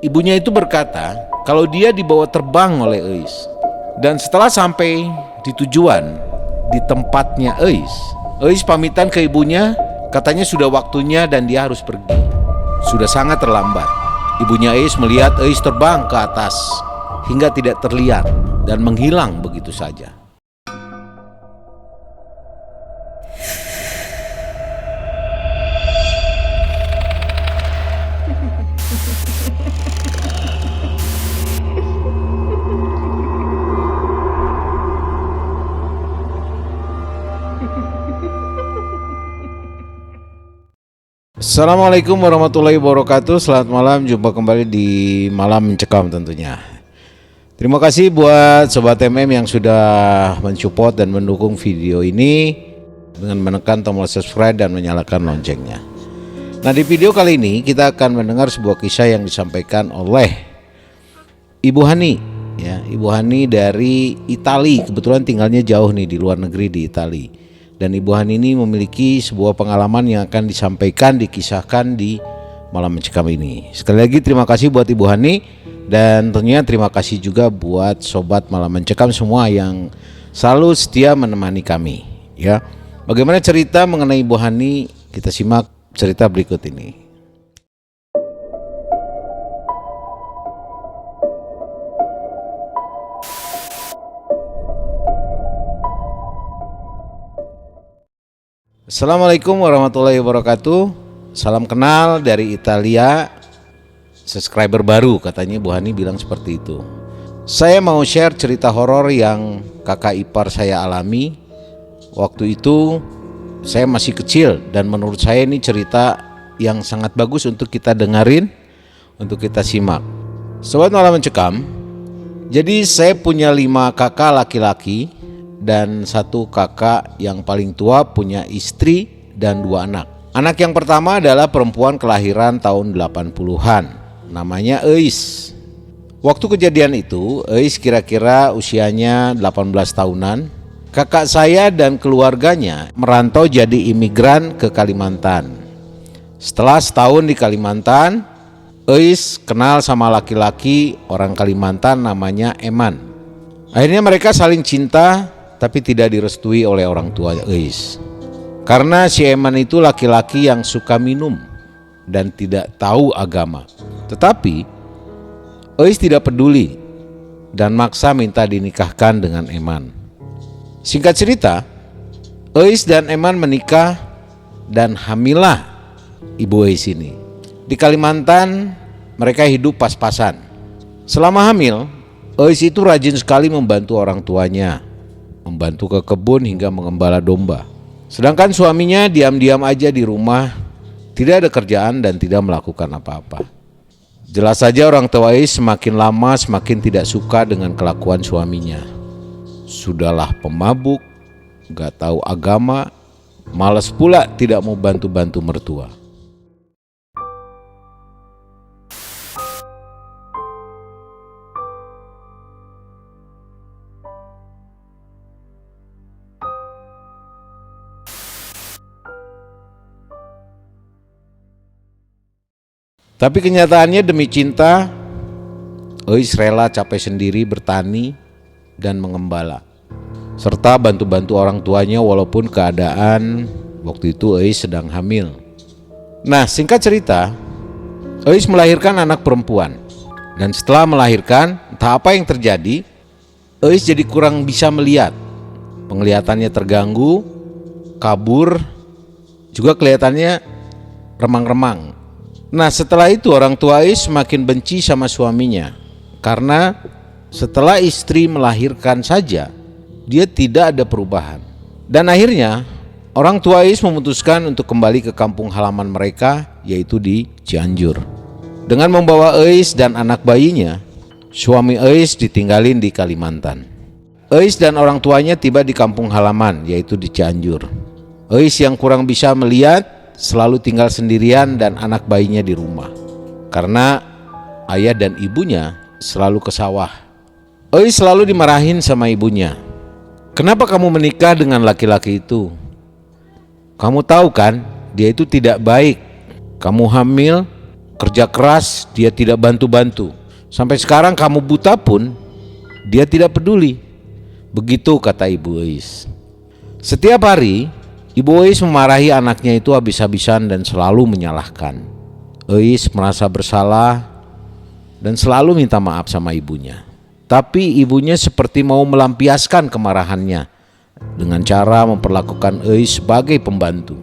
Ibunya itu berkata kalau dia dibawa terbang oleh Eis. Dan setelah sampai di tujuan, di tempatnya Eis pamitan ke ibunya, katanya sudah waktunya dan dia harus pergi. Sudah sangat terlambat. Ibunya Eis melihat Eis terbang ke atas hingga tidak terlihat dan menghilang begitu saja. Assalamualaikum warahmatullahi wabarakatuh. Selamat malam, jumpa kembali di Malam Mencekam tentunya. Terima kasih buat Sobat MM yang sudah mensupport dan mendukung video ini dengan menekan tombol subscribe dan menyalakan loncengnya. Nah, di video kali ini kita akan mendengar sebuah kisah yang disampaikan oleh Ibu Hani, ya, Ibu Hani dari Italia. Kebetulan tinggalnya jauh nih di luar negeri di Italia. Dan Ibu Hani ini memiliki sebuah pengalaman yang akan disampaikan, dikisahkan di Malam Mencekam ini. Sekali lagi terima kasih buat Ibu Hani, dan tentunya terima kasih juga buat Sobat Malam Mencekam semua yang selalu setia menemani kami, ya. Bagaimana cerita mengenai Ibu Hani? Kita simak cerita berikut ini. Assalamualaikum warahmatullahi wabarakatuh. Salam kenal dari Italia. Subscriber baru katanya Bu Hani bilang seperti itu. Saya mau share cerita horor yang kakak ipar saya alami. Waktu itu saya masih kecil dan menurut saya ini cerita yang sangat bagus untuk kita dengerin, untuk kita simak. Sobat Malam Mencekam, jadi saya punya 5 kakak laki-laki dan 1 kakak yang paling tua punya istri dan 2 anak. Anak yang pertama adalah perempuan kelahiran tahun 80-an, namanya Eis. Waktu kejadian itu Eis kira-kira usianya 18 tahunan. Kakak saya dan keluarganya merantau jadi imigran ke Kalimantan. Setelah setahun di Kalimantan, Eis kenal sama laki-laki orang Kalimantan namanya Eman. Akhirnya mereka saling cinta, tapi tidak direstui oleh orang tua Eis. Karena si Eman itu laki-laki yang suka minum dan tidak tahu agama. Tetapi Eis tidak peduli dan maksa minta dinikahkan dengan Eman. Singkat cerita, Eis dan Eman menikah dan hamillah ibu Eis ini. Di Kalimantan mereka hidup pas-pasan. Selama hamil, Eis itu rajin sekali membantu orang tuanya, membantu ke kebun hingga mengembala domba. Sedangkan suaminya diam-diam aja di rumah, tidak ada kerjaan dan tidak melakukan apa-apa. Jelas saja orang tua Eis semakin lama semakin tidak suka dengan kelakuan suaminya. Sudahlah pemabuk, gak tahu agama, malas pula tidak mau bantu-bantu mertua. Tapi kenyataannya demi cinta, Eis rela capek sendiri bertani dan mengembala, serta bantu-bantu orang tuanya walaupun keadaan waktu itu Eis sedang hamil. Nah, singkat cerita, Eis melahirkan anak perempuan. Dan setelah melahirkan, entah apa yang terjadi, Eis jadi kurang bisa melihat. Penglihatannya terganggu, kabur, juga kelihatannya remang-remang. Nah, setelah itu orang tua Eis semakin benci sama suaminya, karena setelah istri melahirkan saja dia tidak ada perubahan. Dan akhirnya orang tua Eis memutuskan untuk kembali ke kampung halaman mereka, yaitu di Cianjur. Dengan membawa Eis dan anak bayinya, suami Eis ditinggalin di Kalimantan. Eis dan orang tuanya tiba di kampung halaman, yaitu di Cianjur. Eis yang kurang bisa melihat selalu tinggal sendirian dan anak bayinya di rumah, karena ayah dan ibunya selalu ke sawah. Eis selalu dimarahin sama ibunya. Kenapa kamu menikah dengan laki-laki itu? Kamu tahu kan dia itu tidak baik. Kamu hamil, Kerja keras dia tidak bantu-bantu. Sampai sekarang kamu buta pun dia tidak peduli. Begitu kata Ibu Eis. Setiap hari Ibu Eis memarahi anaknya itu habis-habisan dan selalu menyalahkan. Eis merasa bersalah dan selalu minta maaf sama ibunya. Tapi ibunya seperti mau melampiaskan kemarahannya dengan cara memperlakukan Eis sebagai pembantu.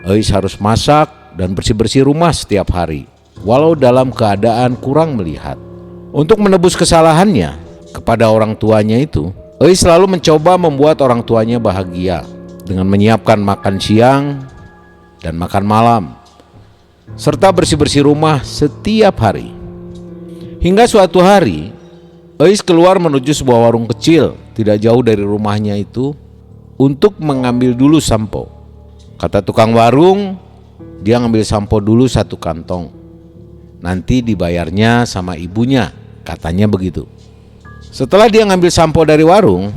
Eis harus masak dan bersih-bersih rumah setiap hari, walau dalam keadaan kurang melihat. Untuk menebus kesalahannya kepada orang tuanya itu, Eis selalu mencoba membuat orang tuanya bahagia dengan menyiapkan makan siang dan makan malam, serta bersih-bersih rumah setiap hari. Hingga suatu hari, Eis keluar menuju sebuah warung kecil tidak jauh dari rumahnya itu untuk mengambil dulu sampo. Kata tukang warung, dia ngambil sampo dulu 1 kantong. Nanti dibayarnya sama ibunya, katanya begitu. Setelah dia ngambil sampo dari warung,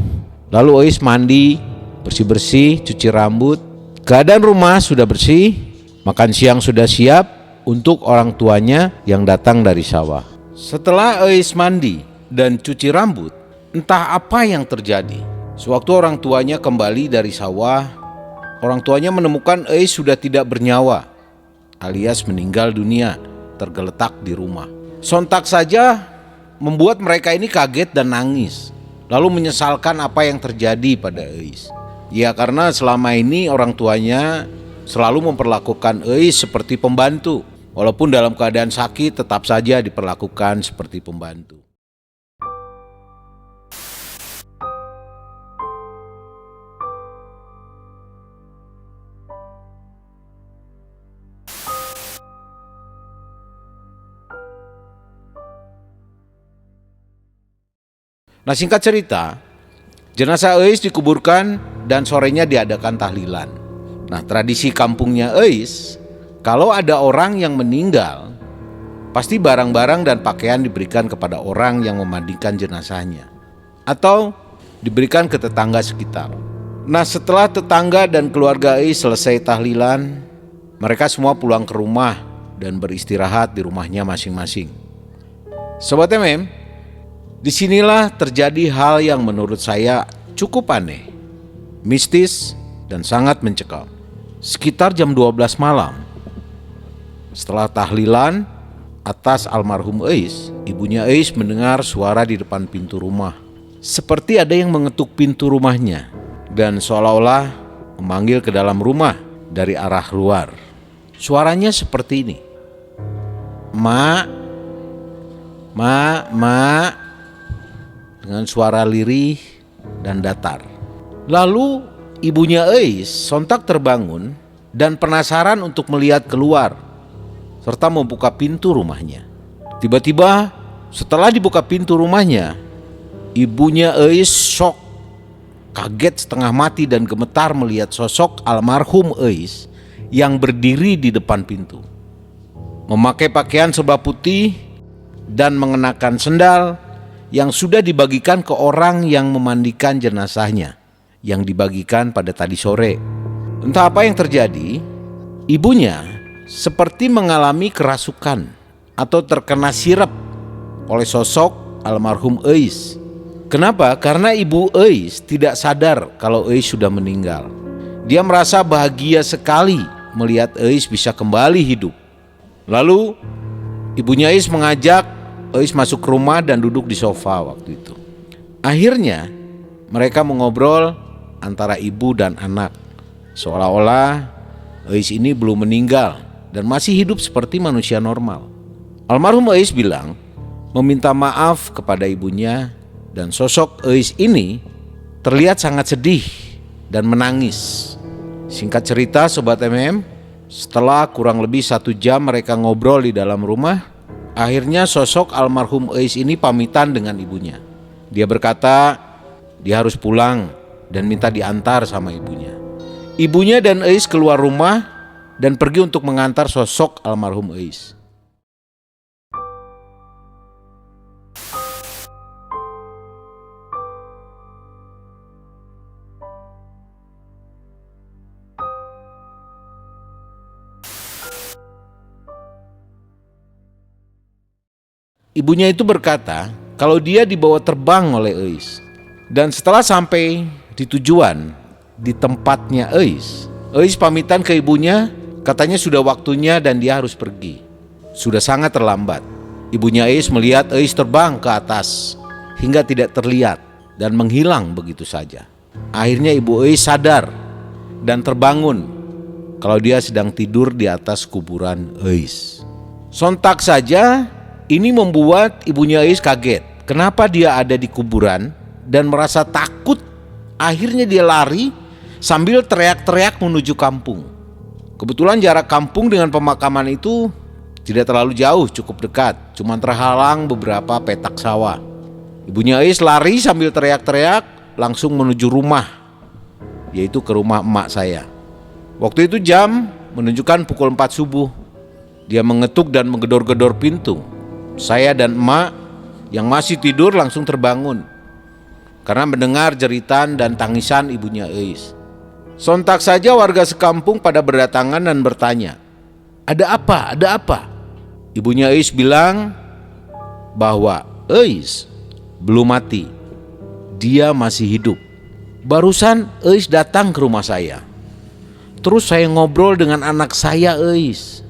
lalu Eis mandi, bersih-bersih, cuci rambut. Keadaan rumah sudah bersih, makan siang sudah siap untuk orang tuanya yang datang dari sawah. Setelah Eis mandi dan cuci rambut, entah apa yang terjadi. Sewaktu orang tuanya kembali dari sawah, orang tuanya menemukan Eis sudah tidak bernyawa, alias meninggal dunia, tergeletak di rumah. Sontak saja membuat mereka ini kaget dan nangis, lalu menyesalkan apa yang terjadi pada Eis. Ya, karena selama ini orang tuanya selalu memperlakukan Eis seperti pembantu. Walaupun dalam keadaan sakit tetap saja diperlakukan seperti pembantu. Nah, singkat cerita, jenazah Eis dikuburkan dan sorenya diadakan tahlilan. Nah, tradisi kampungnya Eis, kalau ada orang yang meninggal, pasti barang-barang dan pakaian diberikan kepada orang yang memandikan jenazahnya, atau diberikan ke tetangga sekitar. Nah, setelah tetangga dan keluarga Eis selesai tahlilan, mereka semua pulang ke rumah dan beristirahat di rumahnya masing-masing. Sobat MM, disinilah terjadi hal yang menurut saya cukup aneh, mistis, dan sangat mencekam. Sekitar jam 12 malam, setelah tahlilan atas almarhum Eis, ibunya Eis mendengar suara di depan pintu rumah. Seperti ada yang mengetuk pintu rumahnya dan seolah-olah memanggil ke dalam rumah dari arah luar. Suaranya seperti ini. "Mak, mak, mak," dengan suara lirih dan datar. Lalu ibunya Eis sontak terbangun dan penasaran untuk melihat keluar serta membuka pintu rumahnya. Tiba-tiba setelah dibuka pintu rumahnya, ibunya Eis shock, kaget setengah mati dan gemetar melihat sosok almarhum Eis yang berdiri di depan pintu. Memakai pakaian serba putih dan mengenakan sendal yang sudah dibagikan ke orang yang memandikan jenazahnya, yang dibagikan pada tadi sore. Entah apa yang terjadi, ibunya seperti mengalami kerasukan atau terkena sirep oleh sosok almarhum Eis. Kenapa? Karena ibu Eis tidak sadar kalau Eis sudah meninggal. Dia merasa bahagia sekali melihat Eis bisa kembali hidup. Lalu ibunya Eis mengajak Eis masuk ke rumah dan duduk di sofa waktu itu. Akhirnya mereka mengobrol antara ibu dan anak, seolah-olah Eis ini belum meninggal dan masih hidup seperti manusia normal. Almarhum Eis bilang meminta maaf kepada ibunya, dan sosok Eis ini terlihat sangat sedih dan menangis. Singkat cerita Sobat MM, setelah kurang lebih 1 jam mereka ngobrol di dalam rumah, akhirnya sosok almarhum Eis ini pamitan dengan ibunya. Dia berkata dia harus pulang dan minta diantar sama ibunya. Ibunya dan Eis keluar rumah dan pergi untuk mengantar sosok almarhum Eis. Ibunya itu berkata kalau dia dibawa terbang oleh Eis. Dan setelah sampai di tujuan, di tempatnya Eis pamitan ke ibunya, katanya sudah waktunya dan dia harus pergi. Sudah sangat terlambat. Ibunya Eis melihat Eis terbang ke atas hingga tidak terlihat dan menghilang begitu saja. Akhirnya ibu Eis sadar dan terbangun kalau dia sedang tidur di atas kuburan Eis. Sontak saja ini membuat ibunya Eis kaget. Kenapa dia ada di kuburan dan merasa takut. Akhirnya dia lari sambil teriak-teriak menuju kampung. Kebetulan jarak kampung dengan pemakaman itu tidak terlalu jauh, cukup dekat. Cuma terhalang beberapa petak sawah. Ibunya Eis lari sambil teriak-teriak langsung menuju rumah, yaitu ke rumah emak saya. Waktu itu jam menunjukkan pukul 4 subuh. Dia mengetuk dan menggedor-gedor pintu. Saya dan emak yang masih tidur langsung terbangun karena mendengar jeritan dan tangisan ibunya Eis. Sontak saja warga sekampung pada berdatangan dan bertanya, "Ada apa? Ada apa?" Ibunya Eis bilang bahwa Eis belum mati. Dia masih hidup. Barusan Eis datang ke rumah saya. Terus saya ngobrol dengan anak saya Eis.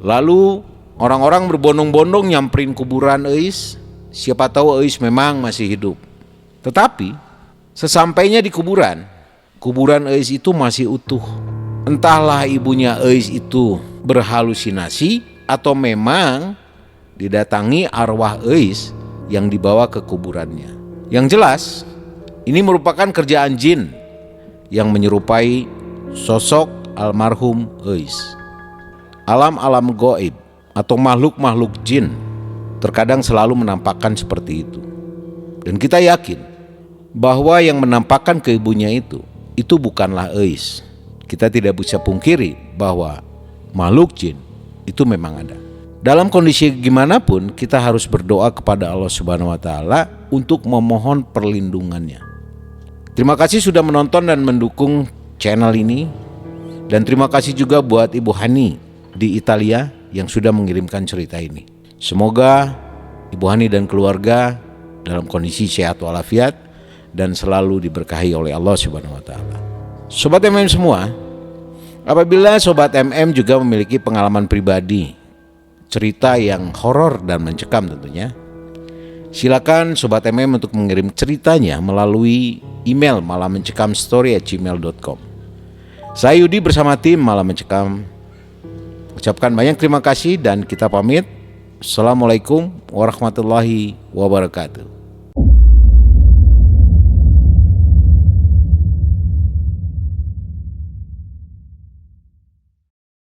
Lalu orang-orang berbondong-bondong nyamperin kuburan Eis. Siapa tahu Eis memang masih hidup. Tetapi sesampainya di kuburan Eis itu masih utuh. Entahlah ibunya Eis itu berhalusinasi atau memang didatangi arwah Eis yang dibawa ke kuburannya. Yang jelas ini merupakan kerjaan jin yang menyerupai sosok almarhum Eis. Alam-alam gaib atau makhluk-makhluk jin terkadang selalu menampakkan seperti itu. Dan kita yakin bahwa yang menampakkan ke ibunya itu bukanlah Eis. Kita tidak bisa pungkiri bahwa makhluk jin itu memang ada. Dalam kondisi gimana pun kita harus berdoa kepada Allah Subhanahu wa taala untuk memohon perlindungannya. Terima kasih sudah menonton dan mendukung channel ini. Dan terima kasih juga buat Ibu Hani di Italia yang sudah mengirimkan cerita ini. Semoga Ibu Hani dan keluarga dalam kondisi sehat walafiat dan selalu diberkahi oleh Allah Subhanahu wa taala. Sobat MM semua, apabila Sobat MM juga memiliki pengalaman pribadi, cerita yang horor dan mencekam tentunya, silakan Sobat MM untuk mengirim ceritanya melalui email malammencekamstory@gmail.com. Saya Yudi bersama tim Malam Mencekam ucapkan banyak terima kasih dan kita pamit. Assalamualaikum warahmatullahi wabarakatuh.